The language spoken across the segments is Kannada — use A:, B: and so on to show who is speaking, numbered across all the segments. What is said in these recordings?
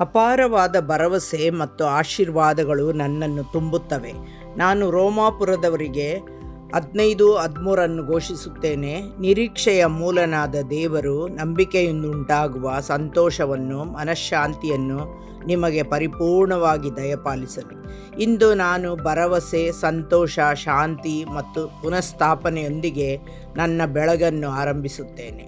A: ಅಪಾರವಾದ ಭರವಸೆ ಮತ್ತು ಆಶೀರ್ವಾದಗಳು ನನ್ನನ್ನು ತುಂಬುತ್ತವೆ. ನಾನು ರೋಮಾಪುರದವರಿಗೆ 15:13 ಘೋಷಿಸುತ್ತೇನೆ. ನಿರೀಕ್ಷೆಯ ಮೂಲನಾದ ದೇವರು ನಂಬಿಕೆಯಿಂದುಂಟಾಗುವ ಸಂತೋಷವನ್ನು, ಮನಃಶಾಂತಿಯನ್ನು ನಿಮಗೆ ಪರಿಪೂರ್ಣವಾಗಿ ದಯಪಾಲಿಸಲಿ. ಇಂದು ನಾನು ಭರವಸೆ, ಸಂತೋಷ, ಶಾಂತಿ ಮತ್ತು ಪುನಃಸ್ಥಾಪನೆಯೊಂದಿಗೆ ನನ್ನ ಬೆಳಗನ್ನು ಆರಂಭಿಸುತ್ತೇನೆ.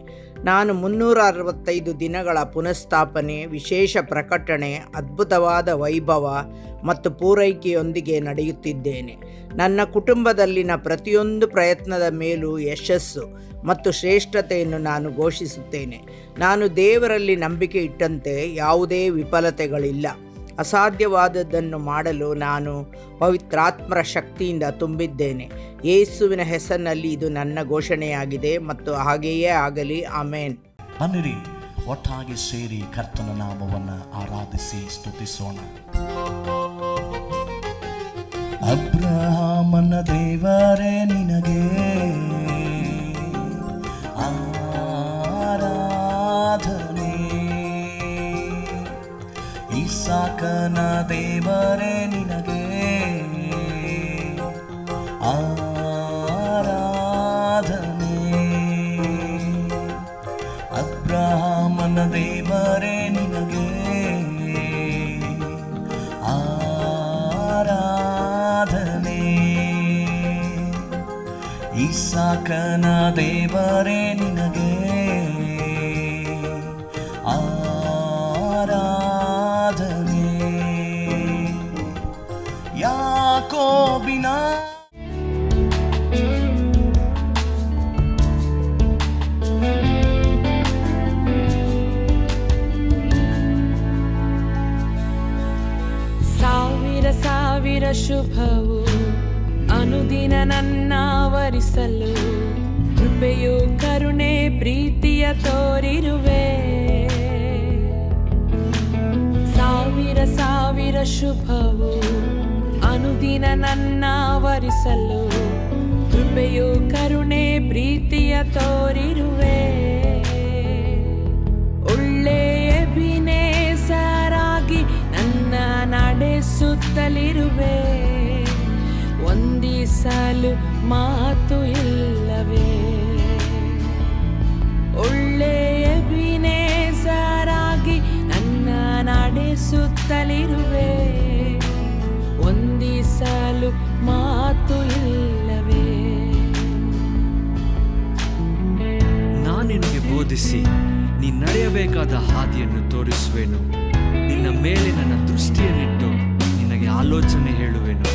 A: ನಾನು 365 ದಿನಗಳ ಪುನಃಸ್ಥಾಪನೆ, ವಿಶೇಷ ಪ್ರಕಟಣೆ, ಅದ್ಭುತವಾದ ವೈಭವ ಮತ್ತು ಪೂರೈಕೆಯೊಂದಿಗೆ ನಡೆಯುತ್ತಿದ್ದೇನೆ. ನನ್ನ ಕುಟುಂಬದಲ್ಲಿನ ಪ್ರತಿಯೊಂದು ಪ್ರಯತ್ನದ ಮೇಲೂ ಯಶಸ್ಸು ಮತ್ತು ಶ್ರೇಷ್ಠತೆಯನ್ನು ನಾನು ಘೋಷಿಸುತ್ತೇನೆ. ನಾನು ದೇವರಲ್ಲಿ ನಂಬಿಕೆ ಇಟ್ಟಂತೆ ಯಾವುದೇ ವಿಫಲತೆಗಳಿಲ್ಲ. ಅಸಾಧ್ಯವಾದದ್ದನ್ನು ಮಾಡಲು ನಾನು ಪವಿತ್ರಾತ್ಮರ ಶಕ್ತಿಯಿಂದ ತುಂಬಿದ್ದೇನೆ. ಯೇಸುವಿನ ಹೆಸರಿನಲ್ಲಿ ಇದು ನನ್ನ ಘೋಷಣೆಯಾಗಿದೆ ಮತ್ತು ಹಾಗೆಯೇ ಆಗಲಿ. ಆಮೇನ್.
B: ಬನ್ನಿರಿ, ಒಟ್ಟಾಗಿ ಸೇರಿ ಕರ್ತನ ನಾಮವನ್ನು ಆರಾಧಿಸಿ ಸ್ತುತಿಸೋಣ. ಅಬ್ರಹಾಮನ ದೇವರೇ ನಿನಗೆ ಆರಾಧನೆ, ಇಸಾಕನ ದೇವರೇ ನಿನಗೆ ಆರಾಧನೆ, ಅಬ್ರಹಾಮನ ದೇವರೇ ನಿನಗೆ ಆರಾಧನೆ, ಇಸಾಕನ ದೇವರೇ ನಿನಗೆ ಆರಾಧನೆ, ಯಾಕೋಬಿನ
C: ಸಾವಿರ ಶುಭವು ಅನುದಿನ ನನ್ನ ಆವರಿಸಲು, ಕೃಪೆಯು ಕರುಣೆ ಪ್ರೀತಿಯ ತೋರಿರುವೆ. ಸಾವಿರ ಶುಭವು ಅನುದಿನ ನನ್ನ ಆವರಿಸಲು, ಕೃಪೆಯು ಕರುಣೆ ಪ್ರೀತಿಯ ತೋರಿರುವೆ. ಒಳ್ಳೆಯ ಎಬಿನೇಸರಾಗಿ ನನ್ನ ನಡೆಸುತ್ತಲಿರುವೆ. ವಂದಿಸಲು ಮಾತು ಇಲ್ಲವೇ. ಒಳ್ಳೆಯ ಎಬಿನೇಸರಾಗಿ ನನ್ನ ನಡೆಸುತ್ತಲಿರುವೆ. ವಂದಿಸಲು ಮಾತು ಇಲ್ಲವೇ.
D: ನಾನಿನಗೆ ಬೋಧಿಸಿ ನೀ ನಡೆಯಬೇಕಾದ ಹಾದಿಯನ್ನು ತೋರಿಸುವೆನು. ನಿನ್ನ ಮೇಲೆ ನನ್ನ ದೃಷ್ಟಿಯನ್ನಿಟ್ಟು ನಿನಗೆ ಆಲೋಚನೆ ಹೇಳುವೆನು.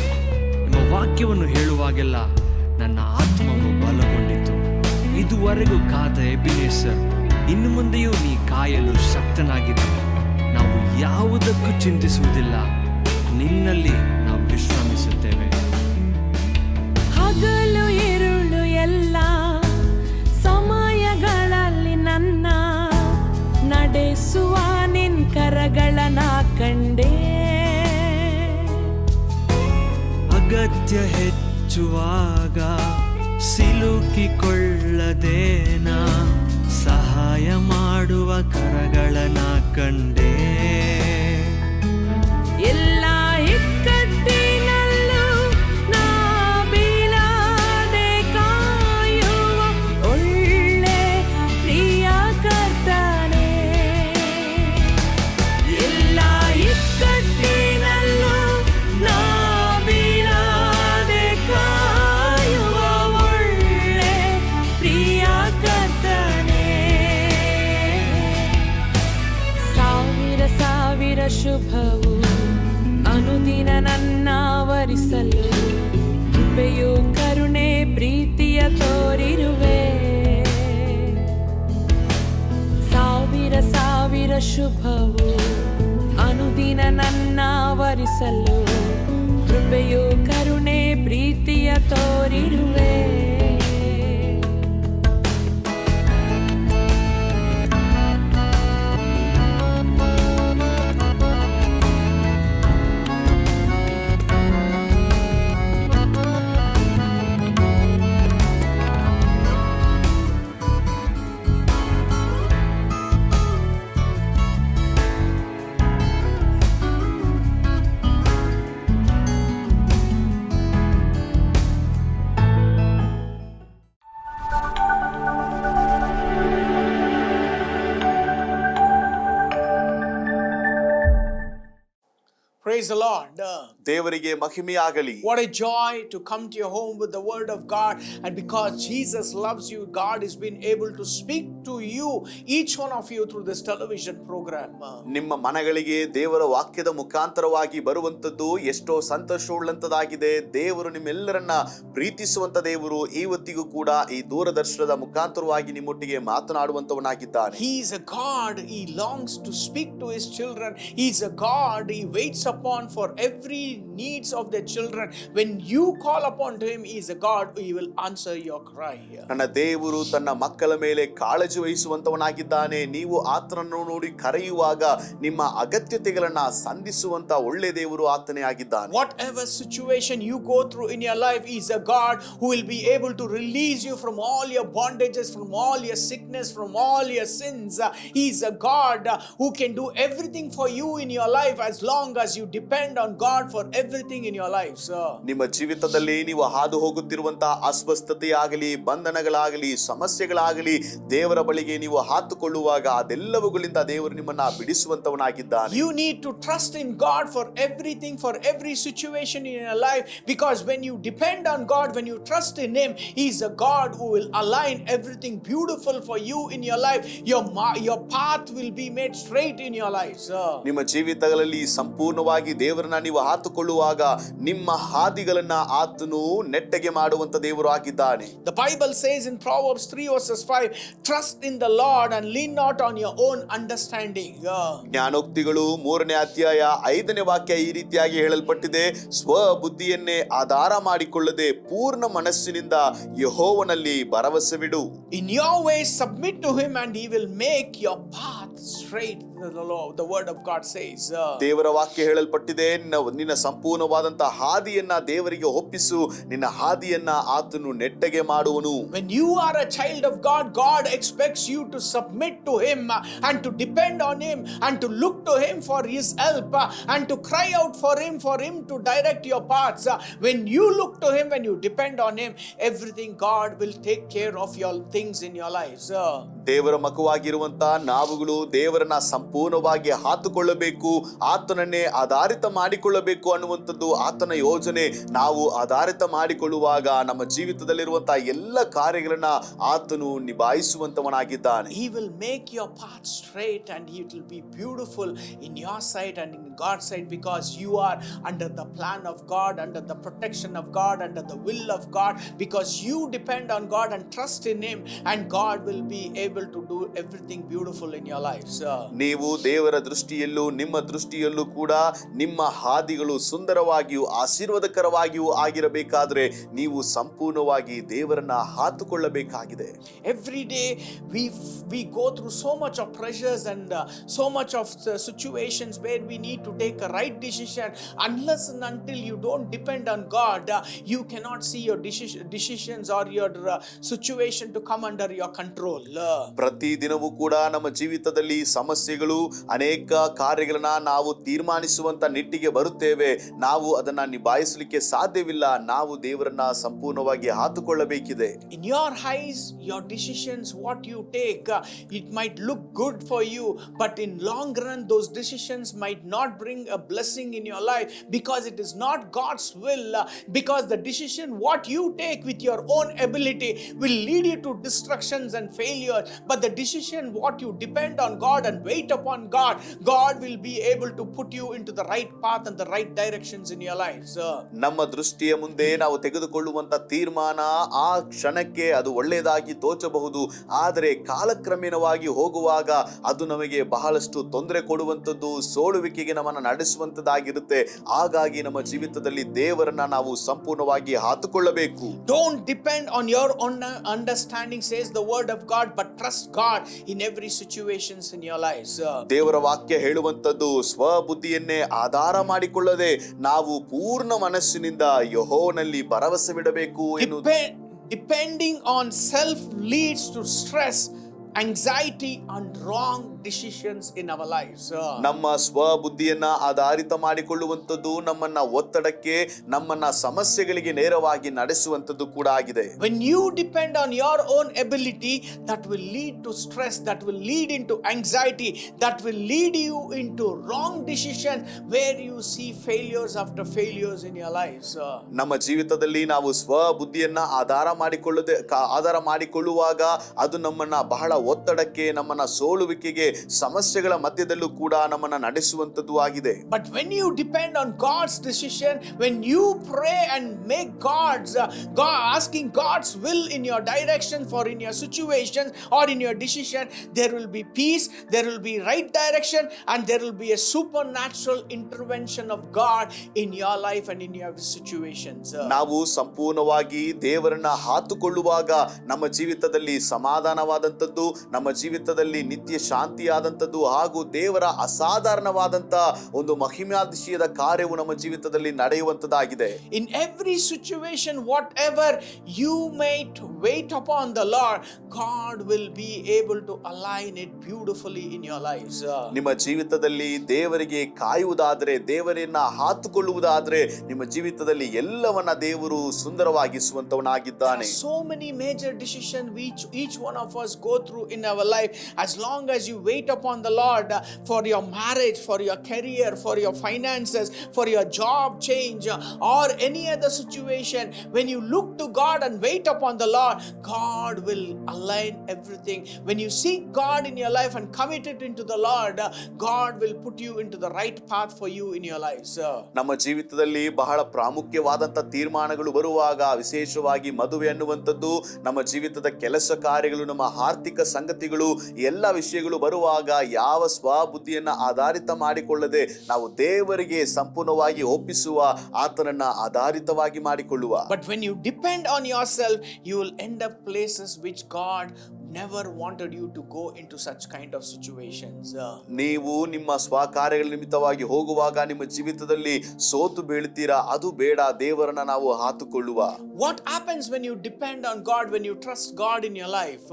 D: ನಿಮ್ಮ ವಾಕ್ಯವನ್ನು ಹೇಳುವಾಗೆಲ್ಲ ನನ್ನ ಆತ್ಮವು ಬಲಗೊಂಡಿತು. ಇದುವರೆಗೂ ಕಾದ ಎಬಿನೇಸರ್, ಇನ್ನು ಮುಂದೆಯೂ ನೀ ಕಾಯಲು ಶಕ್ತನಾಗಿದ್ದೆ. ನಾವು ಯಾವುದಕ್ಕೂ ಚಿಂತಿಸುವುದಿಲ್ಲ, ನಿನ್ನಲ್ಲಿ ನಾವು ವಿಶ್ರಮಿಸುತ್ತೇವೆ.
C: ಹಗಲು ಇರುಳು ಎಲ್ಲ ಸಮಯಗಳಲ್ಲಿ ನನ್ನ ನಡೆಸುವ ನಿನ್ ಕರಗಳನ್ನ ಕಂಡೆ.
D: ಅಗತ್ಯ ಹೆಚ್ಚುವಾಗ ಸಿಲುಕಿಕೊಳ್ಳದೇನ ಸಹಾಯ ಮಾಡುವ ಕರಗಳನ್ನ ಕಂಡೆ.
C: ಎಲ್ಲ ಇಕ್ಕಟ್ಟಿನಲ್ಲೂ ನಾ ಬೀಳದೆ ಕಾಯುವ ಒಳ್ಳೆ ಪ್ರಿಯ ಕರ್ತನೇ. ಎಲ್ಲ ಇಕ್ಕಟ್ಟಿನಲ್ಲೂ ನಾ ಬೀಳದೆ ಕಾಯುವ ಒಳ್ಳೆ ಪ್ರಿಯ ಕರ್ತನೇ. ಸಾವಿರ ಶುಭವು ಅನುದಿನ ನನ್ನ ಆವರಿಸಲು, ಕೃಪೆಯು ಕರುಣೆ ಪ್ರೀತಿಯ ತೋರಿರುವೆ. ಸಾವಿರ ಶುಭವು ಅನುದಿನ ನನ್ನ ಆವರಿಸಲು, ಕೃಪೆಯು ಕರುಣೆ ಪ್ರೀತಿಯ ತೋರಿರುವೆ.
E: Praise the Lord.
F: ದೇವರಿಗೆ ಮಹಿಮೆಯಾಗಲಿ.
E: What a joy to come to your home with the word of God, and because Jesus loves you, God has been able to speak to you, each one of you, through this television program.
F: ನಿಮ್ಮ ಮನಗಳಿಗೆ ದೇವರ ವಾಕ್ಯದ ಮುಖಾಂತರವಾಗಿ ಬರುವಂತದ್ದು ಎಷ್ಟೋ ಸಂತೋಷವುಳ್ಳಂತದಾಗಿದೆ. ದೇವರು ನಿಮ್ಮೆಲ್ಲರನ್ನ ಪ್ರೀತಿಸುವಂತ ದೇವರು ಇವತ್ತಿಗೂ ಕೂಡ ಈ ದೂರದರ್ಶನದ ಮುಖಾಂತರವಾಗಿ ನಿಮ್ಮೊಟ್ಟಿಗೆ ಮಾತನಾಡುವಂತವನಾಗಿದ್ದಾನೆ.
E: He is a God. He longs to speak to his children. He is a God. He waits upon for every needs of their children. When you call upon to him, he is a God. He will answer your cry.
F: ನನ್ನ ದೇವರು ತನ್ನ ಮಕ್ಕಳ ಮೇಲೆ ಕಾಳಜಿ ವಹಿಸುವಂತವನಾಗಿದ್ದಾನೆ. ನೀವು ಆತನನ್ನು ನೋಡಿ ಕರೆಯುವಾಗ ನಿಮ್ಮ ಅಗತ್ಯತೆಗಳನ್ನ ಸಂಧಿಸುವಂತ ಒಳ್ಳೆ ದೇವರು ಆತನೇ ಆಗಿದ್ದಾನೆ.
E: Whatever situation you go through in your life, he is a God who will be able to release you from all your bondages, from all your sickness, from all your sins. He is a God who can do everything for you in your life as long as you depend on God for everything in your life.
F: ನಿಮ್ಮ ಜೀವಿತದಲ್ಲಿ ನೀವು ಹಾದು ಹೋಗುತ್ತಿರುವಂತಹ ಅಸ್ವಸ್ಥತೆಯಾಗಲಿ, ಬಂಧನಗಳಾಗಲಿ, ಸಮಸ್ಯೆಗಳಾಗಲಿ ದೇವರ ಬಳಿಗೆ ನೀವು ಹಾತುಕೊಳ್ಳುವಾಗ ಅದೆಲ್ಲವುಗಳಿಂದ ದೇವರು ನಿಮ್ಮನ್ನ ಬಿಡಿಸುವಂತವನಾಗಿದ್ದಾನೆ.
E: You need to trust in God for everything, for every situation in your life, because when you depend on God, when you trust in him, he is a God who will align everything beautiful for you in your life. Your path will be made straight in your life.
F: ನಿಮ್ಮ ಜೀವಿತಗಳಲ್ಲಿ ಸಂಪೂರ್ಣವಾಗಿ ದೇವರನ್ನ ನೀವು ಹಾತುಕೊಳ್ಳುವಾಗ ನಿಮ್ಮ ಹಾದಿಗಳನ್ನ ಆತನು ನೆಟ್ಟಗೆ ಮಾಡುವಂತ ದೇವರು ಆಗಿದ್ದಾನೆ.
E: The Bible says in Proverbs 3 verses 5, trust in the Lord and lean not on your own understanding.
F: ಜ್ಞಾನೋಕ್ತಿಗಳು 3ನೇ ಅಧ್ಯಾಯ 5ನೇ ವಾಕ್ಯ ಈ ರೀತಿಯಾಗಿ ಹೇಳಲ್ಪಟ್ಟಿದೆ, ಸ್ವಬುದ್ಧಿಯನ್ನೇ ಆಧಾರ ಮಾಡಿಕೊಳ್ಳದೆ ಪೂರ್ಣ ಮನಸ್ಸಿನಿಂದ ಯೆಹೋವನಲ್ಲಿ ಭರವಸವಿಡು.
E: In your ways submit to him and he will make your path straight. The word of God says.
F: ದೇವರ ವಾಕ್ಯ ಹೇಳಲ್ಪಟ್ಟಿದೆ, ನಿನ್ನ ಸಂಪೂರ್ಣವಾದಂತಹ ಹಾದಿಯನ್ನ ದೇವರಿಗೆ ಒಪ್ಪಿಸು, ನಿನ್ನ ಹಾದಿಯನ್ನ ಆತನು ನೆಟ್ಟಗೆ ಮಾಡುವನು.
E: When you are a child of God, God expects you to submit to him and to depend on him and to look to him for his help and to cry out for him to direct your paths. When you look to him, when you depend on him, everything God will take care of your things in your lives.
F: ದೇವರ ಮಗುವಾಗಿರುವಂತ ನಾವುಗಳು ದೇವರನ್ನ ಸಂಪೂರ್ಣವಾಗಿ ಹಾತುಕೊಳ್ಳಬೇಕು, ಆತನನ್ನೇ ಆಧಾರಿತ ಮಾಡಿಕೊಳ್ಳಬೇಕು ಅನ್ನುವಂಥದ್ದು ಆತನ ಯೋಜನೆ. ನಾವು ಆಧಾರಿತ ಮಾಡಿಕೊಳ್ಳುವಾಗ ನಮ್ಮ ಜೀವಿತದಲ್ಲಿರುವಂತಹ ಎಲ್ಲ ಕಾರ್ಯಗಳನ್ನ ಆತನು ನಿಭಾಯಿಸುವಂತವನಾಗಿದ್ದಾನೆ.
E: He will make your path straight and it will be beautiful in your sight and in God's sight, because you are under the plan of God, under the protection of God, under the will of God, because you depend on God and trust in him, and God will be able to do everything beautiful in your lives.
F: ನೀವು ದೇವರ ದೃಷ್ಟಿಯಲ್ಲೂ ನಿಮ್ಮ ದೃಷ್ಟಿಯಲ್ಲೂ ಕೂಡ ನಿಮ್ಮ ಹಾದಿಗಳು ಸುಂದರವಾಗಿಯೂ ಆಶೀರ್ವಾದಕರವಾಗಿಯೂ ಆಗಿರಬೇಕಾದ್ರೆ ನೀವು ಸಂಪೂರ್ಣವಾಗಿ ದೇವರನ್ನ ಹಾತುಕೊಳ್ಳಬೇಕಾಗಿದೆ.
E: Every day we go through so much of pressures and so much of situations where we need to take a right decision. Unless and until you don't depend on God, you cannot see your decisions or your situation to come under your control.
F: ಪ್ರತಿ ದಿನವೂ ಕೂಡ ನಮ್ಮ ಜೀವಿತದಲ್ಲಿ ಸಮಸ್ಯೆಗಳು, ಅನೇಕ ಕಾರ್ಯಗಳನ್ನ ನಾವು ತೀರ್ಮಾನಿಸುವಂತ ನಿಟ್ಟಿಗೆ ಬರುತ್ತೇವೆ. ನಾವು ಅದನ್ನ ನಿಭಾಯಿಸಲಿಕ್ಕೆ ಸಾಧ್ಯವಿಲ್ಲ. ನಾವು ದೇವರನ್ನ ಸಂಪೂರ್ಣವಾಗಿ ಹಾತುಕೊಳ್ಳಬೇಕಿದೆ.
E: In your eyes, your decisions, what you take, it might look good for you, but in long run those decisions might not bring a blessing in your life, because it is not God's will. Because the decision what you take with your own ability will lead you to destructions and failure, but the decision what you depend on God and wait upon God, God will be able to put you into the right path and the right directions in your lives.
F: ನಮ್ಮ ದೃಷ್ಟಿಯ ಮುಂದೆ ನಾವು ತೆಗೆದುಕೊಳ್ಳುವಂತ ತೀರ್ಮಾನ ಆ ಕ್ಷಣಕ್ಕೆ ಅದು ಒಳ್ಳೆಯದಾಗಿ ತೋಚಬಹುದು, ಆದರೆ ಕಾಲಕ್ರಮೇಣವಾಗಿ ಹೋಗುವಾಗ ಅದು ನಮಗೆ ಬಹಳಷ್ಟು ತೊಂದರೆ ಕೊಡುವಂಥದ್ದು, ಸೋಲುವಿಕೆಗೆ ನಮ್ಮನ್ನು ನಡೆಸುವಂತದ್ದಾಗಿರುತ್ತೆ. ಹಾಗಾಗಿ ನಮ್ಮ ಜೀವಿತದಲ್ಲಿ ದೇವರನ್ನ ನಾವು ಸಂಪೂರ್ಣವಾಗಿ ಹಾತುಕೊಳ್ಳಬೇಕು.
E: Don't depend on your own understanding, says the word of God, but trust God in every situations in your lives.
F: ದೇವರ ವಾಕ್ಯ ಹೇಳುವಂತದ್ದು, ಸ್ವಬುದ್ಧಿಯನ್ನೇ ಆಧಾರ ಮಾಡಿಕೊಳ್ಳದೆ ನಾವು ಪೂರ್ಣ ಮನಸ್ಸಿನಿಂದ ಯೆಹೋವನಲ್ಲಿ ಭರವಸವಿಡಬೇಕು ಎನ್ನುವುದು.
E: Depending on self leads to stress, anxiety and wrong decisions in our lives.
F: ನಮ್ಮ ಸ್ವಬುದ್ಧಿಯನ್ನ ಆಧಾರಿತ ಮಾಡಿಕೊಳ್ಳುವಂಥದ್ದು ನಮ್ಮನ್ನ ಒತ್ತಡಕ್ಕೆ, ನಮ್ಮನ್ನ ಸಮಸ್ಯೆಗಳಿಗೆ ನೇರವಾಗಿ ನಡೆಸುವಂಥದ್ದು ಕೂಡ ಆಗಿದೆ.
E: When you depend on your own ability, that will lead to stress, that will lead into anxiety, that will lead you into wrong decisions where you see failures after failures in your lives.
F: ನಮ್ಮ ಜೀವಿತದಲ್ಲಿ ನಾವು ಸ್ವಬುದ್ಧಿಯನ್ನ ಆಧಾರ ಮಾಡಿಕೊಳ್ಳುವಾಗ ಅದು ನಮ್ಮನ್ನ ಬಹಳ ಒತ್ತಡಕ್ಕೆ, ನಮ್ಮನ್ನ ಸೋಲುವಿಕೆಗೆ, ಸಮಸ್ಯೆಗಳ ಮಧ್ಯದಲ್ಲೂ ಕೂಡ ನಮ್ಮನ್ನ ನಡೆಸುವಂತದ್ದು ಆಗಿದೆ.
E: But when you depend on God's decision, when you pray and make asking God's will in your direction for in your situation or in your decision, there will be peace, there will be right direction, and there will be a supernatural intervention of God in your life and in your situations.
F: ನಾವು ಸಂಪೂರ್ಣವಾಗಿ ದೇವರನ್ನ ಹಾತುಕೊಳ್ಳುವಾಗ ನಮ್ಮ ಜೀವಿತದಲ್ಲಿ ಸಮಾಧಾನವಾದಂಥದ್ದು, ನಮ್ಮ ಜೀವಿತದಲ್ಲಿ ನಿತ್ಯ ಶಾಂತಿಯಾದಂಥದ್ದು ಹಾಗೂ ದೇವರ ಅಸಾಧಾರಣವಾದಂತ ಒಂದು ಮಹಿಮಾತಿಶಯದ ಕಾರ್ಯವು ನಮ್ಮ ಜೀವಿತದಲ್ಲಿ ನಡೆಯುವಂತದ್ದಾಗಿದೆ.
E: In every situation, whatever you might wait upon the Lord, God will be able to align it beautifully in your lives.
F: ನಿಮ್ಮ ಜೀವಿತದಲ್ಲಿ ದೇವರಿಗೆ ಕಾಯುವುದಾದ್ರೆ, ದೇವರನ್ನ ಹಾತುಕೊಳ್ಳುವುದಾದ್ರೆ, ನಿಮ್ಮ ಜೀವಿತದಲ್ಲಿ ಎಲ್ಲವನ್ನ ದೇವರು ಸುಂದರವಾಗಿಸುವಂತವನಾಗಿದ್ದಾನೆ.
E: So many major decisions which each one of us go through in our life. As long as you wait upon the Lord for your marriage, for your career, for your finances, for your job change, or any other situation, when you look to God and wait upon the Lord, God will align everything. When you seek God in your life and commit it into the Lord, God will put you into the right path for you in your lives.
F: ನಮ್ಮ ಜೀವಿತದಲ್ಲಿ ಬಹಳ ಪ್ರಾಮುಖ್ಯವಾದಂತ ತೀರ್ಮಾನಗಳು ಬರುವಾಗ, ವಿಶೇಷವಾಗಿ ಮದುವೆ ಅನ್ನುವಂಥದ್ದು, ನಮ್ಮ ಜೀವಿತದ ಕೆಲಸ ಕಾರ್ಯಗಳು, ನಮ್ಮ ಆರ್ಥಿಕ ಸಂಗತಿಗಳು, ಎಲ್ಲ ವಿಷಯಗಳು ಬರುವಾಗ ಯಾವ ಸ್ವಬುದ್ಧಿಯನ್ನ ಆಧಾರಿತ ಮಾಡಿಕೊಳ್ಳದೆ ನಾವು ದೇವರಿಗೆ ಸಂಪೂರ್ಣವಾಗಿ ಒಪ್ಪಿಸುವ, ಆತನನ್ನ ಆಧಾರಿತವಾಗಿ ಮಾಡಿಕೊಳ್ಳುವ.
E: But when you depend on yourself, you will end up places which God never wanted you to go into such kind of situations.
F: ನೀವು ನಿಮ್ಮ ಸ್ವಕಾರ್ಯಗಳ ನಿಮಿತ್ತವಾಗಿ ಹೋಗುವಾಗ ನಿಮ್ಮ ಜೀವಿತದಲ್ಲಿ ಸೋತು ಬೀಳ್ತೀರಾ, ಅದು ಬೇಡ. ದೇವರನ್ನ ನಾವು ಹಾತುಕೊಳ್ಳುವ.
E: What happens when you depend on God, when you trust God in your life?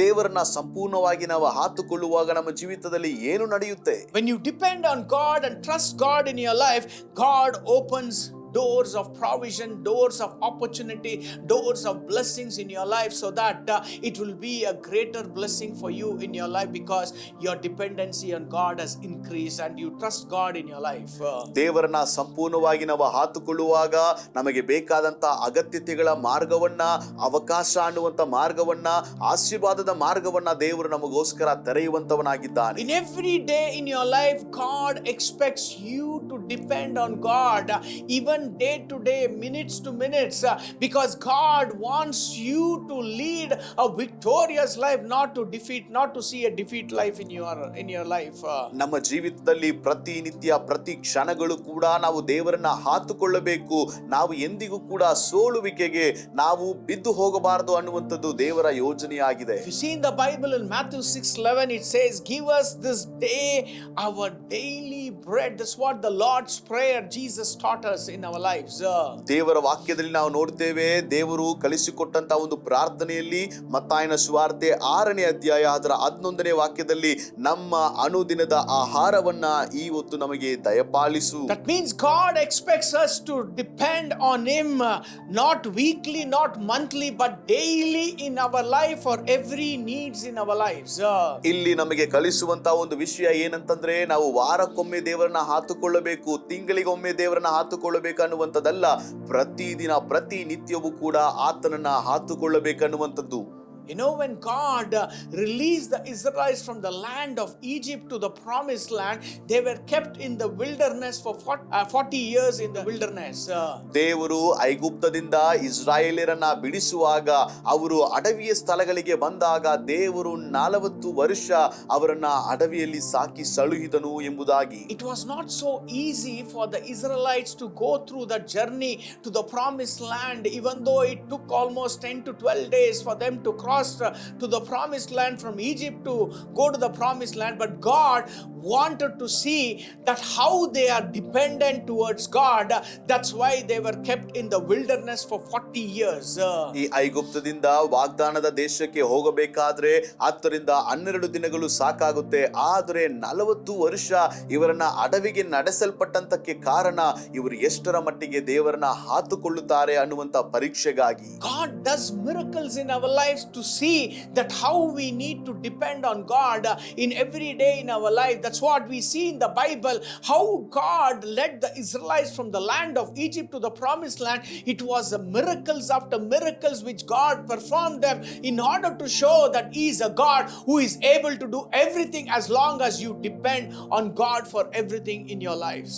F: ದೇವರನ್ನ ಸಂಪೂರ್ಣವಾಗಿ ನಾವು ಹಾತುಕೊಳ್ಳುವಾಗ ನಮ್ಮ ಜೀವಿತದಲ್ಲಿ ಏನು ನಡೆಯುತ್ತೆ?
E: When you depend on God and trust God in your life, God opens doors of provision, doors of opportunity, doors of blessings in your life, so that it will be a greater blessing for you in your life, because your dependency on God has increased and you trust God in your life.
F: ದೇವರನ್ನ ಸಂಪೂರ್ಣವಾಗಿ ನಾವು ಹಾತುಕೊಳ್ಳುವಾಗ ನಮಗೆ ಬೇಕಾದಂತ ಅಗತ್ಯತೆಗಳ ಮಾರ್ಗವನ್ನ, ಅವಕಾಶ ಅನ್ನುವಂತ ಮಾರ್ಗವನ್ನ, ಆಶೀರ್ವಾದದ ಮಾರ್ಗವನ್ನ ದೇವರು ನಮಗೋಸ್ಕರ ತೆರೆಯುವಂತವನಾಗಿದ್ದಾನೆ.
E: In every day in your life, God expects you to depend on God, even day to day, minutes to minutes, because God wants you to lead a victorious life, not to see a defeat life in your life.
F: ನಮ್ಮ ಜೀವಿತದಲ್ಲಿ ಪ್ರತಿನಿತ್ಯ ಪ್ರತಿ ಕ್ಷಣಗಳು ಕೂಡ ನಾವು ದೇವರನ್ನ ಹಾತುಕೊಳ್ಳಬೇಕು. ನಾವು ಎಂದಿಗೂ ಕೂಡ ಸೋಲುವಿಕೆಗೆ ನಾವು ಬಿದ್ದು ಹೋಗಬಾರದು ಅನ್ನುವಂಥದ್ದು ದೇವರ ಯೋಜನೆಯಾಗಿದೆ.
E: If you see in the Bible in Matthew 6:11, it says, "Give us this day our daily bread." That's what the Lord's prayer Jesus taught us in our lives.
F: ದೇವರ ವಾಕ್ಯದಲ್ಲಿ ನಾವು ನೋಡ್ತೇವೆ, ದೇವರು ಕಲಿಸಿಕೊಟ್ಟಂತ ಒಂದು ಪ್ರಾರ್ಥನೆಯಲ್ಲಿ ಮತ್ತಾಯನ ಸುವಾರ್ತೆ 6ನೇ ಅಧ್ಯಾಯ ಅದರ 11ನೇ ವಾಕ್ಯದಲ್ಲಿ, ನಮ್ಮ ಅನುದಿನದ ಆಹಾರವನ್ನ ಈ ಹೊತ್ತು ನಮಗೆ ದಯಪಾಲಿಸು.
E: That means God expects us to depend on Him, not weekly, not monthly, but daily in our life for every needs in our lives.
F: ಇಲ್ಲಿ ನಮಗೆ ಕಲಿಸುವಂತ ಒಂದು ವಿಷಯ ಏನಂತಂದ್ರೆ, ನಾವು ವಾರಕ್ಕೊಮ್ಮೆ ದೇವರನ್ನ ಹಾತುಕೊಳ್ಳಬೇಕು, ತಿಂಗಳಿಗೊಮ್ಮೆ ದೇವರನ್ನ ಹಾತುಕೊಳ್ಳಬೇಕು ಅನ್ನುವಂಥದ್ದಲ್ಲ, ಪ್ರತಿದಿನ ಪ್ರತಿನಿತ್ಯವೂ ಕೂಡ ಆತನನ್ನ ಹಾತುಕೊಳ್ಳಬೇಕನ್ನುವಂಥದ್ದು.
E: You know, when God released the Israelites from the land of Egypt to the promised land, they were kept in the wilderness for 40 years in the wilderness.
F: ದೇವರು ಐಗುಪ್ತದಿಂದ ಇಸ್ರಾಯೇಲರನ್ನ ಬಿಡಿಸುವಾಗ, ಅವರು ಅಡವಿಯ ಸ್ಥಳಗಳಿಗೆ ಬಂದಾಗ ದೇವರು 40 ವರ್ಷ ಅವರನ್ನ ಅಡವಿಯಲ್ಲಿ ಸಾಕಿ ಸಳುಹಿದನು ಎಂಬುದಾಗಿ.
E: It was not so easy for the Israelites to go through the journey to the promised land, even though it took almost 10 to 12 days for them to cross crossed to the promised land from Egypt to go to the promised land, but God wanted to see that how they are dependent towards God. That's why they were kept in the wilderness for 40 years.
F: ಈ ಐಗುಪ್ತದಿಂದ ವಾಗ್ದಾನದ ದೇಶಕ್ಕೆ ಹೋಗಬೇಕಾದ್ರೆ 10 ರಿಂದ 12 ದಿನಗಳು ಸಾಕಾಗುತ್ತೆ. ಆದರೆ 40 ವರ್ಷ ಇವರನ್ನ ಅಡವಿಗೆ ನಡೆಸಲ್ಪಟ್ಟಂತಕ್ಕೆ ಕಾರಣ ಇವರು ಎಷ್ಟರ ಮಟ್ಟಿಗೆ ದೇವರನ್ನ ಹಾತುಕೊಳ್ಳುತ್ತಾರೆ ಅನ್ನುವಂತ ಪರೀಕ್ಷೆಗಾಗಿ.
E: God does miracles in our lives to see that how we need to depend on God in every day in our life. That's what we see in the Bible, how God led the Israelites from the land of Egypt to the promised land. It was a miracles after miracles which God performed them in order to show that He is a God who is able to do everything as long as you depend on God for everything in your lives.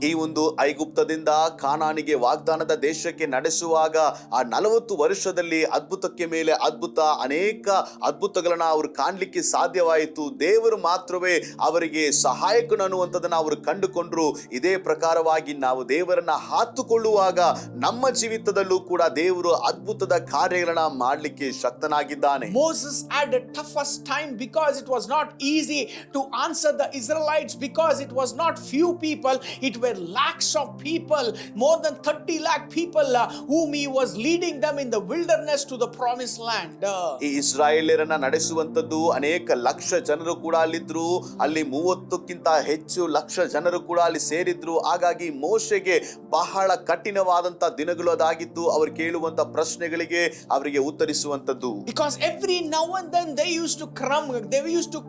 F: ಈ ಒಂದು ಐಗುಪ್ತದಿಂದ ಕಾನಾನಿಗೆ ವಾಗ್ದಾನದ ದೇಶಕ್ಕೆ ನಡೆಸುವಾಗ ಆ 40 ವರ್ಷದಲ್ಲಿ ಅದ್ಭುತಕ್ಕೆ ಮೇಲೆ ಅದ್ಭುತ, ಅನೇಕ ಅದ್ಭುತಗಳನ್ನ ಅವರು ಕಾಣಲಿಕ್ಕೆ ಸಾಧ್ಯವಾಯಿತು. ದೇವರು ಮಾತ್ರವೇ ಅವರಿಗೆ ಸಹಾಯಕನು ಅನ್ನುವಂಥದ್ದನ್ನ ಅವರು ಕಂಡುಕೊಂಡ್ರು. ಇದೇ ಪ್ರಕಾರವಾಗಿ ನಾವು ದೇವರನ್ನ ಹಾತುಕೊಳ್ಳುವಾಗ ನಮ್ಮ ಜೀವಿತದಲ್ಲೂ ಕೂಡ ದೇವರು ಅದ್ಭುತದ ಕಾರ್ಯಗಳನ್ನ ಮಾಡಲಿಕ್ಕೆ ಶಕ್ತನಾಗಿದ್ದಾನೆ.
E: Moses had a toughest time because it was not easy to answer the Israelites, because it was not few people, it were lakhs of people, more than 30 lakh people whom he was leading them in the wilderness to the promised land.
F: ಈ ಇಸ್ರಾಯೇಲ್ಯರನ್ನ ನಡೆಸುವಂತದ್ದು ಅನೇಕ ಲಕ್ಷ ಜನರು ಕೂಡ ಅಲ್ಲಿದ್ರು. ಅಲ್ಲಿ 30ಕ್ಕಿಂತ ಹೆಚ್ಚು ಲಕ್ಷ ಜನರು ಕೂಡ ಅಲ್ಲಿ ಸೇರಿದ್ರು. ಹಾಗಾಗಿ ಮೋಶೆಗೆ ಬಹಳ ಕಠಿಣವಾದಂತ ದಿನಗಳು ಅದಾಗಿತ್ತು. ಅವರು ಕೇಳುವಂತ ಪ್ರಶ್ನೆಗಳಿಗೆ ಅವರಿಗೆ ಉತ್ತರಿಸುವಂತದ್ದು.
E: Because every now and then they used to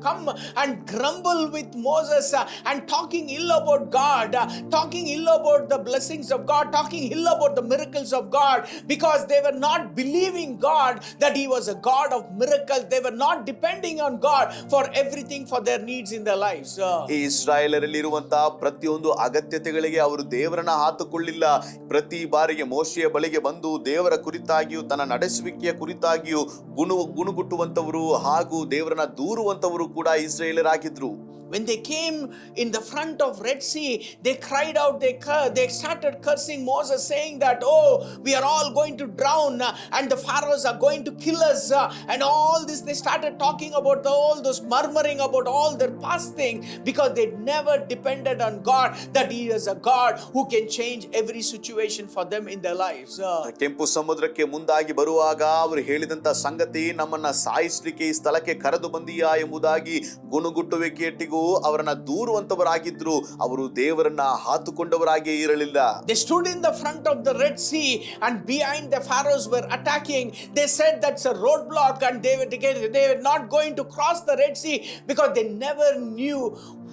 E: come and grumble with Moses and talking ill about God, talking ill about the blessings of God, talking ill about the miracles of God, because they were not believing God that He was a God of miracles. They were not depending on God for everything for their needs in their lives.
F: ಈ ಇಸ್ರಾಯೇಲರಲ್ಲಿ ಇರುವಂತಹ ಪ್ರತಿಯೊಂದು ಅಗತ್ಯತೆಗಳಿಗೆ ಅವರು ದೇವರನ್ನ ಹಾತುಕೊಳ್ಳಿಲ್ಲ. ಪ್ರತಿ ಬಾರಿಗೆ ಮೋಶೆಯ ಬಳಿಗೆ ಬಂದು ದೇವರ ಕುರಿತಾಗಿಯೂ ತನ್ನ ನಡೆಸುವಿಕೆಯ ಕುರಿತಾಗಿಯೂ ಗುಣಗುಟ್ಟುವಂತವರು ಹಾಗೂ ದೇವರನ್ನ ದೂರುವಂತವರು ಕೂಡ ಇಸ್ರಾಯೇಲರಾಗಿದ್ರು.
E: When they came in the front of Red Sea, they cried out, they started cursing Moses, saying that, oh, we are all going to drown and the pharaohs are going to kill us, and all this. They started talking about all those, murmuring about all their past things, because they never depended on God, that He is a God who can change every situation for them in their lives.
F: ಕೆಂಪು ಸಮುದ್ರಕ್ಕೆ ಮುಂದಾಗಿ ಬರುವಾಗ ಅವರು ಹೇಳಿದಂತ ಸಂಗತಿ, ನಮ್ಮನ್ನ ಸಾಯಿಸಲಿಕ್ಕೆ ಈ ಸ್ಥಳಕ್ಕೆ ಕರೆದು ಬಂದಿಯಾ ಎಂಬುದಾಗಿ ಗುಣಗುಟ್ಟುವಿಕೆಯಟ್ಟಿಗೂ ಅವರನ್ನ ದೂರುವಂತವರಾಗಿದ್ರು. ಅವರು ದೇವರನ್ನ ಹಾತುಕೊಂಡವರಾಗಿ ಇರಲಿಲ್ಲ.
E: They stood in the front of the Red Sea, and behind the pharaohs were attacking. They said that's a roadblock, and they were not going to cross the Red Sea because they never knew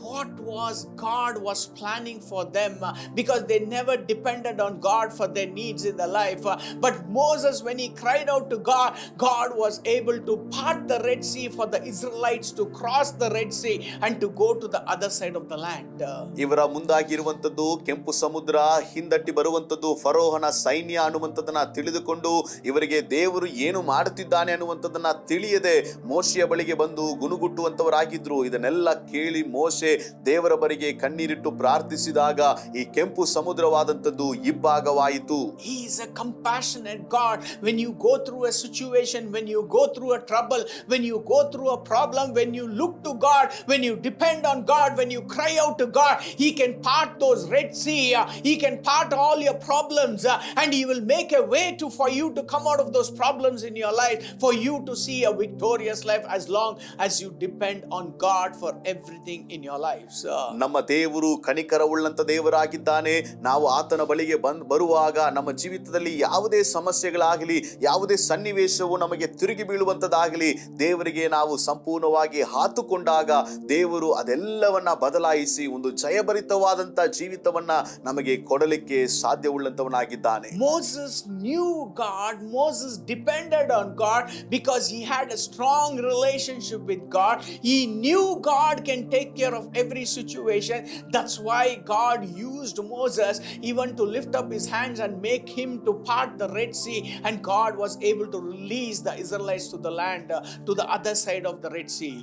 E: what was God was planning for them, because they never depended on God for their needs in their life. But Moses, when he cried out to God, God was able to part the Red Sea for the Israelites to cross the Red Sea and to go to the other side of the land.
F: ಇವರ ಮುಂದಾಗಿರುವಂತದ್ದು ಕೆಂಪು ಸಮುದ್ರ, ಹಿಂದಟ್ಟಿ ಬರುವಂತದ್ದು ಫರೋಹನ ಸೈನ್ಯ ಅನ್ನುವಂಥದ್ದನ್ನ ತಿಳಿದುಕೊಂಡು ಇವರಿಗೆ ದೇವರು ಏನು ಮಾಡುತ್ತಿದ್ದಾನೆ ಅನ್ನುವಂಥದ್ದನ್ನ ತಿಳಿಯದೆ ಮೋಶೆಯ ಬಳಿಗೆ ಬಂದು ಗುಣಗುಟ್ಟುವಂತವರಾಗಿದ್ರು. ಇದನ್ನೆಲ್ಲ ಕೇಳಿ ಮೋಶೆ ದೇವರ ಬಳಿಗೆ ಕಣ್ಣೀರಿಟ್ಟು ಪ್ರಾರ್ಥಿಸಿದಾಗ ಈ ಕೆಂಪು ಸಮುದ್ರವಾದಂತದ್ದು ಇಬ್ಬಾಗವಾಯಿತು.
E: He is a compassionate God. When you go through a situation, when you go through a trouble, when you go through a problem, when you look to God, when you depend on God, when you cry out to God, He can part those Red Sea, He can part all your problems, and He will make a way for you to come out of those problems in your life, for you to see a victorious life as long as you depend on God for everything in your lives.
F: ನಮ್ಮ ದೇವರು ಕನಿಕರವುಳ್ಳಂತ ದೇವರಾಗಿದ್ದಾನೆ. ನಾವು ಆತನ ಬಳಿಗೆ ಬರುವಾಗ ನಮ್ಮ ಜೀವಿತದಲ್ಲಿ ಯಾವುದೇ ಸಮಸ್ಯೆಗಳಾಗಲಿ, ಯಾವುದೇ ಸನ್ನಿವೇಶವು ನಮಗೆ ತಿರುಗಿ ಬೀಳುವಂತದಾಗಲಿ, ದೇವರಿಗೆ ನಾವು ಸಂಪೂರ್ಣವಾಗಿ ಹಾತುಕೊಂಡಾಗ ದೇವರು ಅದೆಲ್ಲವನ್ನ ಬದಲಾಯಿಸಿ ಒಂದು ಜಯಭರಿತವಾದಂತ ಜೀವಿತವನ್ನ ನಮಗೆ ಕೊಡಲಿಕ್ಕೆ ಸಾಧ್ಯವುಳ್ಳಂತವನಾಗಿದ್ದಾನೆ.
E: Moses knew God. Moses depended on God because he had a strong relationship with God. He knew God can take care of of every situation. That's why God used Moses even to lift up his hands and make him to part the Red Sea, and God was able to release the Israelites to the land, to the other side of the Red Sea.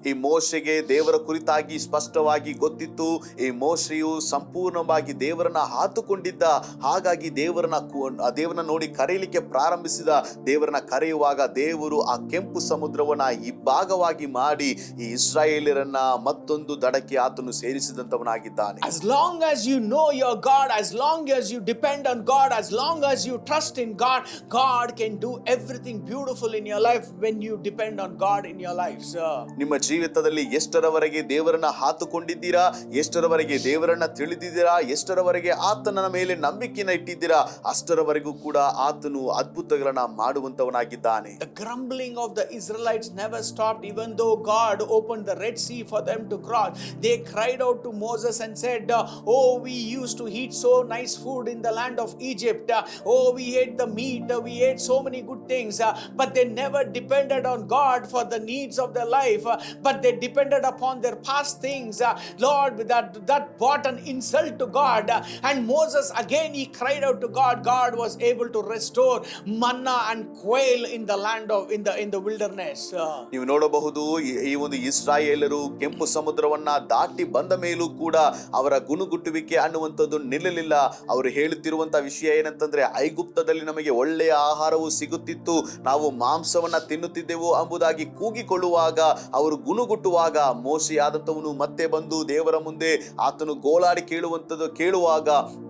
F: ಈ ಮೋಶೆಗೆ ದೇವರ ಕುರಿತಾಗಿ ಸ್ಪಷ್ಟವಾಗಿ ಗೊತ್ತಿತ್ತು. ಈ ಮೋಶೆಯು ಸಂಪೂರ್ಣವಾಗಿ ದೇವರನ್ನ ಹಾತುಕೊಂಡಿದ್ದ. ಹಾಗಾಗಿ ದೇವರನ್ನ ನೋಡಿ ಕರೆಯಲಿಕ್ಕೆ ಪ್ರಾರಂಭಿಸಿದ. ದೇವರನ್ನ ಕರೆಯುವಾಗ ದೇವರು ಆ ಕೆಂಪು ಸಮುದ್ರವನ್ನ ಇಬ್ಬಾಗವಾಗಿ ಮಾಡಿ ಈ ಇಸ್ರಾಯೇಲರನ್ನ ಮತ್ತೊಂದು ದಡಕ್ಕೆ ಆತನು ಸೇರಿಸಿದಂತವನಾಗಿದ್ದಾನೆ.
E: As long as you know your God, as long as you depend on God, as long as you trust in God, God can do everything beautiful in your life when you depend on God in your life.
F: ನಿಮ್ಮ ಜೀವಿತದಲ್ಲಿ ಎಷ್ಟರವರೆಗೆ ದೇವರನ್ನ ಹಾತುಕೊಂಡಿದ್ದೀರಾ, ಎಷ್ಟರವರೆಗೆ ದೇವರನ್ನ ತಿಳಿದಿದ್ದೀರಾ, ಎಷ್ಟರವರೆಗೆ ಆತನ ಮೇಲೆ ನಂಬಿಕೆನ ಇಟ್ಟಿದ್ದೀರಾ, ಅಷ್ಟರವರೆಗೂ ಕೂಡ ಆತನು ಅದ್ಭುತಗಳನ್ನ ಮಾಡುವಂತವನಾಗಿದ್ದಾನೆ.
E: The grumbling of the Israelites never stopped, even though God opened the Red Sea for them to cross. They cried out to Moses and said, oh, we used to eat so nice food in the land of Egypt. Oh, we ate the meat, we ate so many good things. But they never depended on God for the needs of their life, but they depended upon their past things. Lord, that brought an insult to God. And Moses again, he cried out to God. God was able to restore manna and quail in the land of in the wilderness.
F: ನೀವು ನೋಡಬಹುದು, ಈ ಒಂದು ಇಸ್ರಾಯೇಲರು ಕೆಂಪು ಸಮುದ್ರವನ್ನ ದಾಟಿ ಬಂದ ಮೇಲೂ ಕೂಡ ಅವರ ಗುಣುಗುಟ್ಟುವಿಕೆ ಅನ್ನುವಂಥದ್ದು ನಿಲ್ಲಲಿಲ್ಲ. ಅವರು ಹೇಳುತ್ತಿರುವಂತಹ ವಿಷಯ ಏನಂತಂದ್ರೆ, ಐಗುಪ್ತದಲ್ಲಿ ನಮಗೆ ಒಳ್ಳೆಯ ಆಹಾರವು ಸಿಗುತ್ತಿತ್ತು, ನಾವು ಮಾಂಸವನ್ನ ತಿನ್ನುತ್ತಿದ್ದೆವು ಎಂಬುದಾಗಿ ಕೂಗಿಕೊಳ್ಳುವಾಗ, ಅವರು ಗುಣುಗುಟ್ಟುವಾಗ ಮೋಶೆಯಾದಂಥವನು ಮತ್ತೆ ಬಂದು ದೇವರ ಮುಂದೆ ಆತನು ಗೋಳಾಡಿ ಕೇಳುವಾಗ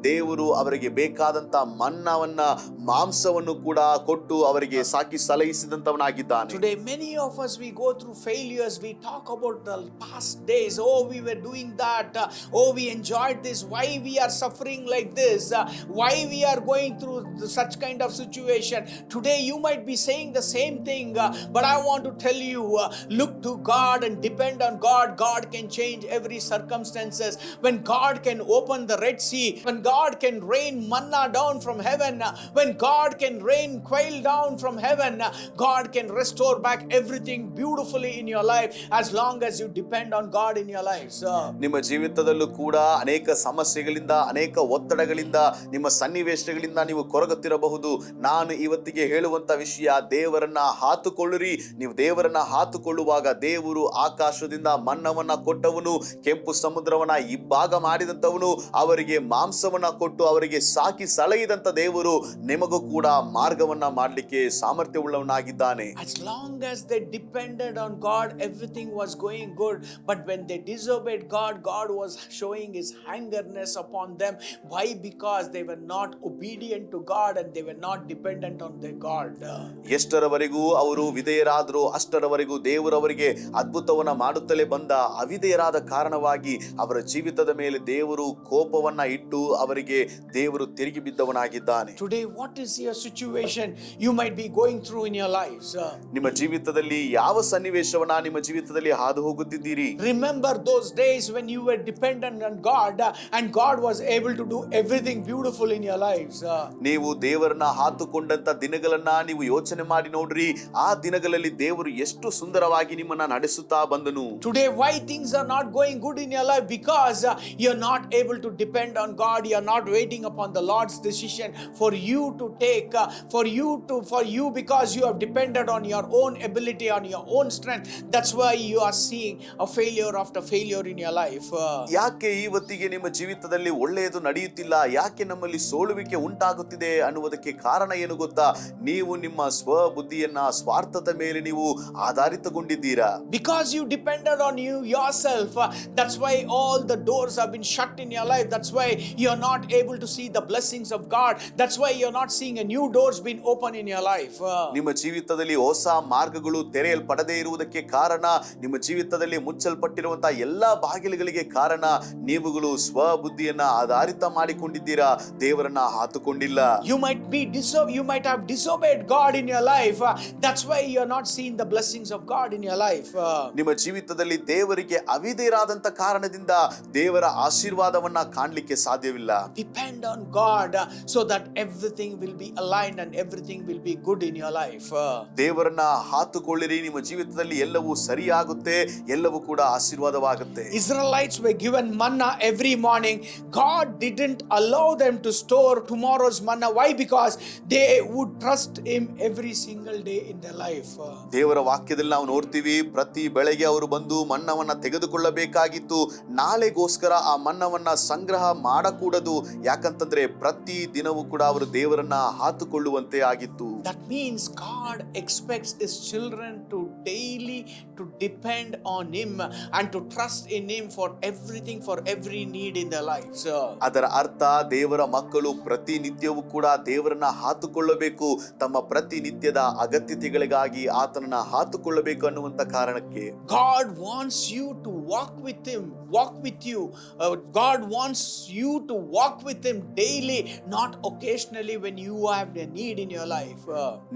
F: ದೇವರು ಅವರಿಗೆ ಬೇಕಾದಂತ ಮನ್ನವನ್ನ ಮಾಂಸವನ್ನು ಕೂಡ ಕೊಟ್ಟು ಅವರಿಗೆ ಸಾಕಿ ಸಲಹಿಸಿದಂತವನಾಗಿದ್ದಾನೆ.
E: Today many of us, we go through failures. We talk about the past days. Oh, we were doing that. Oh, we enjoyed this. Why we are suffering like this? Why we are going through such kind of situation? Today you might be saying the same thing, but I want to tell you, look to God and depend on God. God can change every circumstances. When God can open the Red Sea, when God can rain manna down from heaven, when God can rain quail down from heaven, God can restore back everything beautifully in your life, as long as you depend on God in your life.
F: ನಿಮ್ಮ ಜೀವಿತದಲ್ಲೂ ಕೂಡ ಅನೇಕ ಸಮಸ್ಯೆಗಳಿಂದ, ಅನೇಕ ಒತ್ತಡಗಳಿಂದ, ನಿಮ್ಮ ಸನ್ನಿವೇಶಗಳಿಂದ ನೀವು ಕೊರಗುತ್ತಿರಬಹುದು. ನಾನು ಇವತ್ತಿಗೆ ಹೇಳುವಂತ ವಿಷಯ, ದೇವರನ್ನ ಹಾತುಕೊಳ್ಳಿರಿ. ನೀವು ದೇವರನ್ನ ಹಾತುಕೊಳ್ಳುವಾಗ ದೇವರು ಆಕಾಶದಿಂದ ಮನ್ನವನ್ನ ಕೊಟ್ಟವನು, ಕೆಂಪು ಸಮುದ್ರವನ್ನ ಇಬ್ಬಾಗ ಮಾಡಿದಂತವನು, ಅವರಿಗೆ ಮಾಂಸವನ್ನ ಕೊಟ್ಟು ಅವರಿಗೆ ಸಾಕಿ ಸಲಹಿದಂತ ದೇವರು ನಿಮಗೂ ಕೂಡ ಮಾರ್ಗವನ್ನ ಮಾಡಲಿಕ್ಕೆ ಸಾಮರ್ಥ್ಯವುಳ್ಳವನಾಗಿದ್ದಾನೆ.
E: As long as they depended on God, everything was going good. But when they disobeyed God, God was showing his angerness upon them. Why? Because they were not obedient to God and they were not dependent on their God.
F: ಎಷ್ಟರವರೆಗೂ ಅವರು ವಿಧೇಯರಾದರೂ ಅಷ್ಟರವರೆಗೂ ದೇವರವರಿಗೆ ಅದ್ಭುತವನ್ನ ಮಾಡುತ್ತಲೇ ಬಂದ. ಅವಿಧೇಯರಾದ ಕಾರಣವಾಗಿ ಅವರ ಜೀವಿತದ ಮೇಲೆ ದೇವರು ಕೋಪವನ್ನ ಇಟ್ಟು ಅವರಿಗೆ ದೇವರು ತಿರುಗಿ ಬಿದ್ದವನಾಗಿದ್ದಾನೆ.
E: Today, what is your situation you might be going through in your lives?
F: ನಿಮ್ಮ ಜೀವಿತದಲ್ಲಿ ಯಾವ ಸನ್ನಿವೇಶವನ್ನ ನಿಮ್ಮ ಜೀವಿತದಲ್ಲಿ ಹಾದು ಹೋಗುತ್ತಿದ್ದೀರಿ?
E: Remember those days when you were dependent on God and God was able to do everything beautiful in your lives.
F: ನೀವು ದೇವರನ್ನ ಹಾತುಕೊಂಡಂತ ದಿನಗಳನ್ನ ನೀವು ಯೋಚನೆ ಮಾಡಿ ನೋಡ್ರಿ. ಆ ದಿನಗಳಲ್ಲಿ ದೇವರು ಎಷ್ಟು ಸುಂದರವಾಗಿ ನಿಮ್ಮನ್ನ ನಡೆಸುತ್ತಾ ಬಂದನು.
E: Today, why things are not going good in your life? Because you're not able to depend on God. You're not waiting upon the Lord's decision for you to take, for you because you have depended on your own ability, on your own strength. That's why you are seeing a failure after failure in your life.
F: ಯಾಕೆ ಇವತ್ತಿಗೆ ನಿಮ್ಮ ಜೀವಿತದಲ್ಲಿ ಒಳ್ಳೆಯದು ನಡೆಯುತ್ತಿಲ್ಲ, ಯಾಕೆ ನಮ್ಮಲ್ಲಿ ಸೋಲುವಿಕೆ ಉಂಟಾಗುತ್ತಿದೆ ಅನ್ನುವುದಕ್ಕೆ ಕಾರಣ ಏನು ಗೊತ್ತಾ? ನೀವು ನಿಮ್ಮ ಸ್ವಬುದ್ಧಿಯನ್ನ, ಸ್ವಾರ್ಥದ ಮೇಲೆ ನೀವು ಆಧಾರಿತಗೊಂಡಿದ್ದೀರಾ.
E: Because you depended on yourself, that's why all the doors have been shut in your life. That's why you're not able to see the blessings of God. That's why you're not seeing a new doors being open in your life.
F: ನಿಮ್ಮ ಜೀವಿತದಲ್ಲಿ ಹೊಸ ಮಾರ್ಗಗಳು ತೆರೆಯಲ್ಪಡದೇ ಇರುವುದಕ್ಕೆ ಕಾರಣ, ನಿಮ್ಮ ಜೀವಿತದಲ್ಲಿ ಮುಚ್ಚಲ್ಪಟ್ಟಿರುವಂತಹ ಎಲ್ಲಾ ಬಾಗಿಲುಗಳಿಗೆ ಕಾರಣ, ನೀವುಗಳು ಸ್ವಬುದ್ಧಿಯನ್ನ ಆಧಾರಿತ ಮಾಡಿಕೊಂಡಿದ್ದೀರಾ, ದೇವರನ್ನ ಹಾತುಕೊಂಡಿಲ್ಲ.
E: You might have disobeyed God in your life. That's why you're not seeing the blessings of God in your life.
F: ನಿಮ್ಮ ಜೀವಿತದಲ್ಲಿ ದೇವರಿಗೆ ಅವಿಧೇಯರಾದಂತ ಕಾರಣದಿಂದ ದೇವರ ಆಶೀರ್ವಾದವನ್ನ ಕಾಣಲಿಕ್ಕೆ ಸಾಧ್ಯವಿಲ್ಲ.
E: Depend on God so that everything will be aligned and everything will be good in your life.
F: ದೇವರನ್ನ ಹಾತುಕೊಳ್ಳಿರಿ, ನಿಮ್ಮ ಜೀವಿತದಲ್ಲಿ ಎಲ್ಲವೂ ಸರಿಯಾಗುತ್ತೆ, ಎಲ್ಲವೂ ಕೂಡ ಆಶೀರ್ವಾದವಾಗಿ ಸಾಧ್ಯವಾಗುತ್ತೆ.
E: Israelites were given manna every morning. God didn't allow them to store tomorrow's manna. Why? Because they would trust him every single day in their life.
F: ದೇವರ ವಾಕ್ಯದಲ್ಲಿ ನಾವು ನೋಡ್ತೀವಿ, ಪ್ರತಿ ಬೆಳೆಗೆ ಅವರು ಬಂದು ಮನ್ನವನ್ನ ತೆಗೆದುಕೊಳ್ಳಬೇಕಾಗಿತ್ತು. ನಾಳೆಗೋಸ್ಕರ ಆ ಮನ್ನವನ್ನ ಸಂಗ್ರಹ ಮಾಡಕೂಡದು. ಯಾಕಂತಂದ್ರೆ ಪ್ರತಿ ದಿನವೂ ಕೂಡ ಅವರು ದೇವರನ್ನ ಹಾತುಕೊಳ್ಳುವಂತೆ ಆಗಿತ್ತು.
E: That means God expects his children to daily to depend on him and to trust in him for everything, for every need in their lives.
F: ಅದರ ಅರ್ಥ, ದೇವರ ಮಕ್ಕಳು ಪ್ರತಿನಿತ್ಯವೂ ಕೂಡ ದೇವರನ್ನ ಹಾತುಕೊಳ್ಳಬೇಕು, ತಮ್ಮ ಪ್ರತಿನಿತ್ಯದ ಅಗತ್ಯತೆಗಳಿಗಾಗಿ ಆತನನ್ನ ಹಾತುಕೊಳ್ಳಬೇಕು ಅನ್ನುವಂತ ಕಾರಣಕ್ಕೆ.
E: God wants you to walk with him, walk with you. God wants you to walk with him daily, not occasionally when you have a need in your life.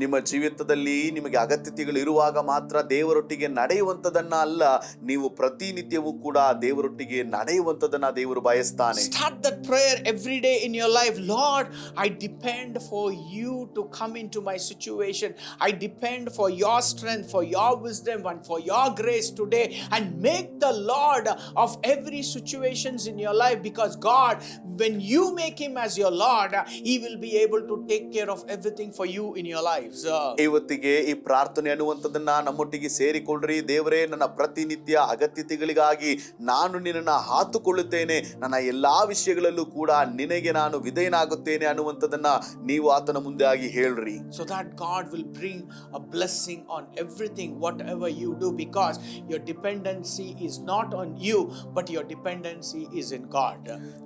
F: ನಿಮ್ಮ ಜೀವಿತದಲ್ಲಿ ನಿಮಗೆ ಅಗತ್ಯತೆಗಳು ಇರುವಾಗ ಮಾತ್ರ ದೇವರೊಟ್ಟಿಗೆ ನಡೆಯುವಂತದನ್ನ ಅಲ್ಲ, ನೀವು ಪ್ರತಿನಿತ್ಯವೂ ಕೂಡ ದೇವರೊಟ್ಟಿಗೆ ನಡೆಯುವಂತದನ್ನ ದೇವರು ಬಯಸ್ತಾನೆ.
E: Start that prayer every day in your life. Lord, I depend for you to come into my situation. I depend for your strength, for your wisdom and for your grace today, and make the Lord of every situations in your life, because God, when you make him as your Lord, he will be able to take care of everything for you in your lives.
F: ಇವತ್ತಿಗೆ ಈ ಪ್ರಾರ್ಥನೆ ಅನ್ನುವಂಥದ್ದನ್ನ ನಮ್ಮೊಟ್ಟಿಗೆ ಸೇರಿಕೊಳ್ಳ್ರಿ. ದೇವರೇ, ನನ್ನ ಪ್ರತಿನಿತ್ಯ ಅಗತ್ಯತೆಗಳಿಗಾಗಿ ನಾನು ನಿನ್ನನ್ನ ಹಾತುಕೊಳ್ಳುತ್ತೇನೆ, ನನ್ನ ಎಲ್ಲಾ ವಿಷಯಗಳಲ್ಲೂ ಕೂಡ ನಿನಗೆ ನಾನು ವಿಧೇಯನಾಗುತ್ತೇನೆ ಅನ್ನುವಂಥದ್ದನ್ನ ನೀವು ಆತನ ಮುಂದೆ ಆಗಿ ಹೇಳ್ರಿ.
E: So that God will bring a blessing on everything, whatever you do, because your dependency is not on you, but your dependency is in God.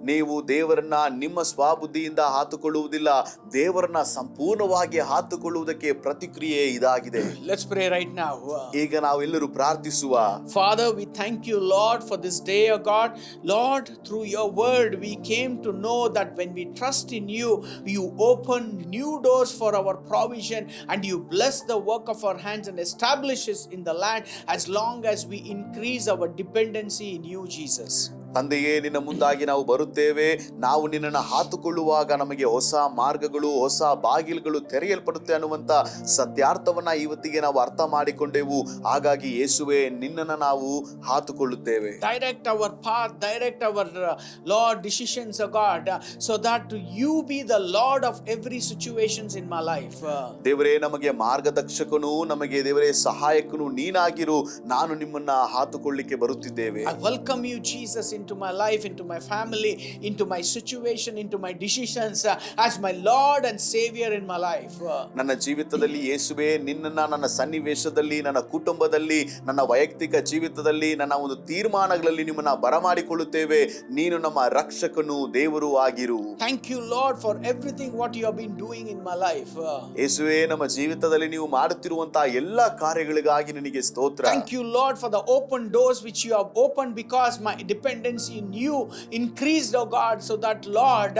F: ನೀವು ದೇವರನ್ನ ನಿಮ್ಮ ಸ್ವಬುದ್ಧಿಯಿಂದ ಹಾತುಕೊಳ್ಳುವುದಿಲ್ಲ, ದೇವರನ್ನ ಸಂಪೂರ್ಣವಾಗಿ ಹಾತುಕೊಳ್ಳುವುದಕ್ಕೆ ಪ್ರತಿಕ್ರಿಯೆ ಇದಾಗಿದೆ.
E: Let's pray right now.
F: ಈಗ ನಾವೆಲ್ಲರೂ ಪ್ರಾರ್ಥಿಸುವ.
E: Father, we thank you, Lord, for this day, O God. Lord, through your word, we came to know that when we trust in you, you open new doors for our provision, and you bless the work of our hands and establish us in the land, as long as we increase our dependency in you, Jesus.
F: ತಂದೆಯೇ, ನಿನ್ನ ಮುಂದಾಗಿ ನಾವು ಬರುತ್ತೇವೆ. ನಾವು ನಿನ್ನನ್ನು ಹಾತುಕೊಳ್ಳುವಾಗ ನಮಗೆ ಹೊಸ ಮಾರ್ಗಗಳು, ಹೊಸ ಬಾಗಿಲುಗಳು ತೆರೆಯಲ್ಪಡುತ್ತೆ ಅನ್ನುವಂಥ ಸತ್ಯಾರ್ಥವನ್ನ ಇವತ್ತಿಗೆ ನಾವು ಅರ್ಥ ಮಾಡಿಕೊಂಡೆವು. ಹಾಗಾಗಿ ಯೇಸುವೆ, ನಿನ್ನನ್ನು ನಾವು ಹಾತುಕೊಳ್ಳುತ್ತೇವೆ.
E: Direct our path, direct our Lord decisions, O God, so that you be the Lord of every situations in my life.
F: ದೇವರೇ, ನಮಗೆ ಮಾರ್ಗದರ್ಶಕನು, ನಮಗೆ ದೇವರೇ ಸಹಾಯಕನು ನೀನಾಗಿರು. ನಾನು ನಿಮ್ಮನ್ನ ಹಾತುಕೊಳ್ಳಿಕ್ಕೆ ಬರುತ್ತಿದ್ದೇವೆ.
E: I welcome you, Jesus, into my life, into my family, into my situation, into my decisions, as my Lord and Savior in my life.
F: ನನ್ನ ಜೀವಿತದಲ್ಲಿ ಯೇಸುವೆ, ನಿನ್ನನ್ನ ನನ್ನ ಸನ್ನಿವೇಶದಲ್ಲಿ, ನನ್ನ ಕುಟುಂಬದಲ್ಲಿ, ನನ್ನ ವೈಯಕ್ತಿಕ ಜೀವಿತದಲ್ಲಿ, ನನ್ನ ಒಂದು ತೀರ್ಮಾನಗಳಲ್ಲಿ ನಿಮ್ಮನ್ನ ಬರಮಾಡಿಕೊಳ್ಳುತ್ತೇವೆ. ನೀನು ನಮ್ಮ ರಕ್ಷಕನು, ದೇವರು ಆಗಿರು.
E: Thank you, Lord, for everything what you have been doing in my life.
F: ಯೇಸುವೆ, ನಮ್ಮ ಜೀವಿತದಲ್ಲಿ ನೀವು ಮಾಡುತ್ತಿರುವಂತಹ ಎಲ್ಲಾ ಕಾರ್ಯಗಳಿಗಾಗಿ ನಿನಗೆ ಸ್ತೋತ್ರ.
E: Thank you, Lord, for the open doors which you have opened, because my dependence in you increased, oh God, so that Lord,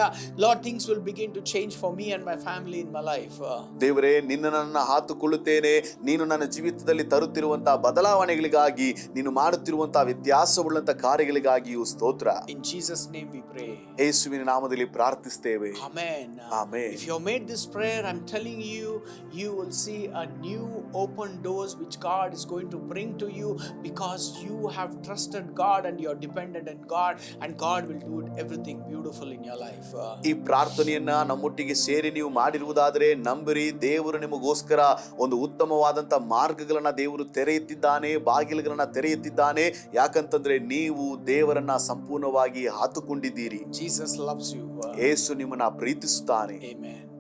E: things will begin to change for me and my family in my life.
F: ದೇವರೇ, ನಿನ್ನನ್ನು ಹಾತುಕೊಳ್ಳುತ್ತೇನೆ. ನೀನು ನನ್ನ ಜೀವಿತದಲ್ಲಿ ತರುತ್ತಿರುವಂತಹ ಬದಲಾವಣೆಗಳಿಗಾಗಿ, ನೀನು ಮಾಡುತ್ತಿರುವಂತಹ ವ್ಯತ್ಯಾಸವುಳ್ಳಂತ ಕಾರ್ಯಗಳಿಗಾಗಿಯೂ ಸ್ತೋತ್ರ.
E: In Jesus' name we pray.
F: ಯೇಸುವಿನ ನಾಮದಲ್ಲಿ ಪ್ರಾರ್ಥಿಸುತ್ತೇವೆ.
E: Amen.
F: Amen.
E: If you have made this prayer, I'm telling you, you will see a new open doors which God is going to bring to you, because you have trusted God and you're dependent on God, and God will do everything beautiful in your life.
F: ಈ ಪ್ರಾರ್ಥನೆಯನ್ನ ನಮ್ಮೊಟ್ಟಿಗೆ ಸೇರಿ ನೀವು ಮಾಡಿರುವುದಾದರೆ ನಂಬಿರಿ, ದೇವರು ನಿಮಗೋಸ್ಕರ ಒಂದು ಉತ್ತಮವಾದಂತ ಮಾರ್ಗಗಳನ್ನ ದೇವರು ತೆರೆಯುತ್ತಿದ್ದಾನೆ, ಬಾಗಿಲುಗಳನ್ನ ತೆರೆಯುತ್ತಿದ್ದಾನೆ. ಯಾಕಂತಂದ್ರೆ ನೀವು ದೇವರನ್ನ ಸಂಪೂರ್ಣವಾಗಿ ಹಾತುಕೊಂಡಿದ್ದೀರಿ.
E: Jesus loves you.
F: ಯೇಸು ನಿಮ್ಮನ್ನ ಪ್ರೀತಿಸುತ್ತಾನೆ.
E: Amen.